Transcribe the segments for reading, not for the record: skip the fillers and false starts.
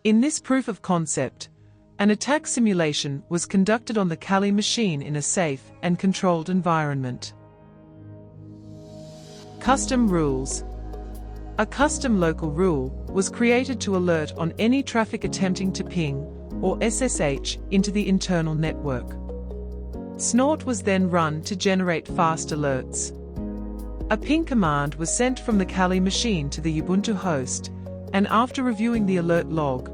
In this proof of concept, an attack simulation was conducted on the Kali machine in a safe and controlled environment. Custom rules. A custom local rule was created to alert on any traffic attempting to ping, or SSH, into the internal network. Snort was then run to generate fast alerts. A ping command was sent from the Kali machine to the Ubuntu host, and after reviewing the alert log,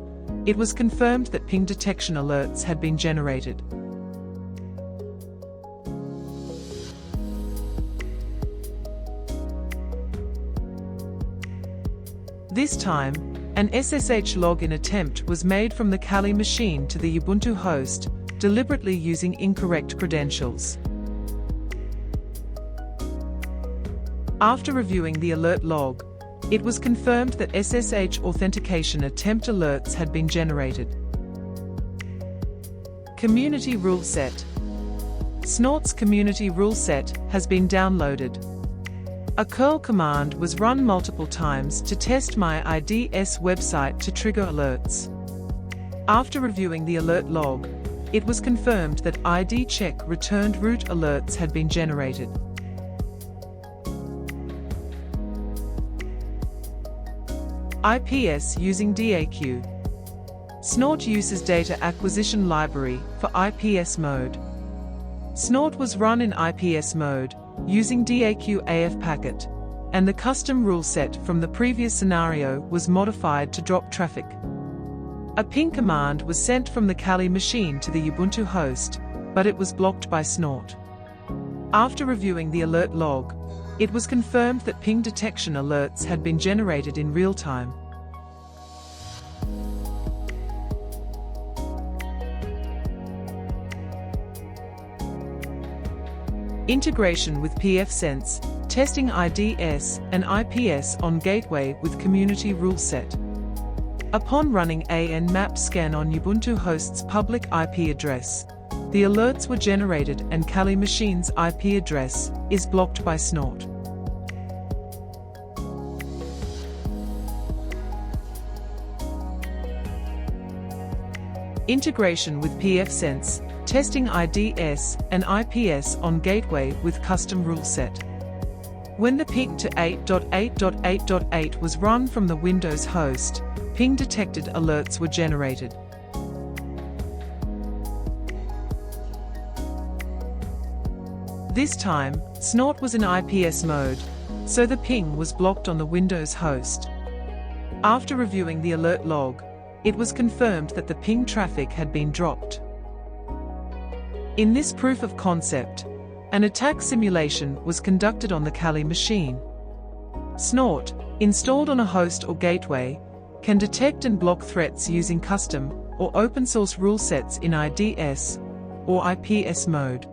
it was confirmed that ping detection alerts had been generated. This time, an SSH login attempt was made from the Kali machine to the Ubuntu host, deliberately using incorrect credentials. After reviewing the alert log, it was confirmed that SSH authentication attempt alerts had been generated. Community Ruleset. Snort's Community Ruleset has been downloaded. A curl command was run multiple times to test my IDS website to trigger alerts. After reviewing the alert log, it was confirmed that ID check returned root alerts had been generated. IPS using DAQ. Snort uses data acquisition library for IPS mode. Snort was run in IPS mode, using DAQ AF packet, and the custom rule set from the previous scenario was modified to drop traffic. A ping command was sent from the Kali machine to the Ubuntu host, but it was blocked by Snort. After reviewing the alert log, it was confirmed that ping detection alerts had been generated in real time. Integration with pfSense, testing IDS and IPS on gateway with Community Ruleset. Upon running a nmap scan on Ubuntu host's public IP address, the alerts were generated and Kali machine's IP address is blocked by Snort. Integration with pfSense, testing IDS and IPS on gateway with Custom Ruleset. When the ping to 8.8.8.8 was run from the Windows host, ping detected alerts were generated. This time, Snort was in IPS mode, so the ping was blocked on the Windows host. After reviewing the alert log, it was confirmed that the ping traffic had been dropped. In this proof of concept, an attack simulation was conducted on the Kali machine. Snort, installed on a host or gateway, can detect and block threats using custom or open source rulesets in IDS or IPS mode.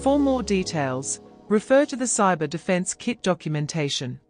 For more details, refer to the Cyber Defense Kit documentation.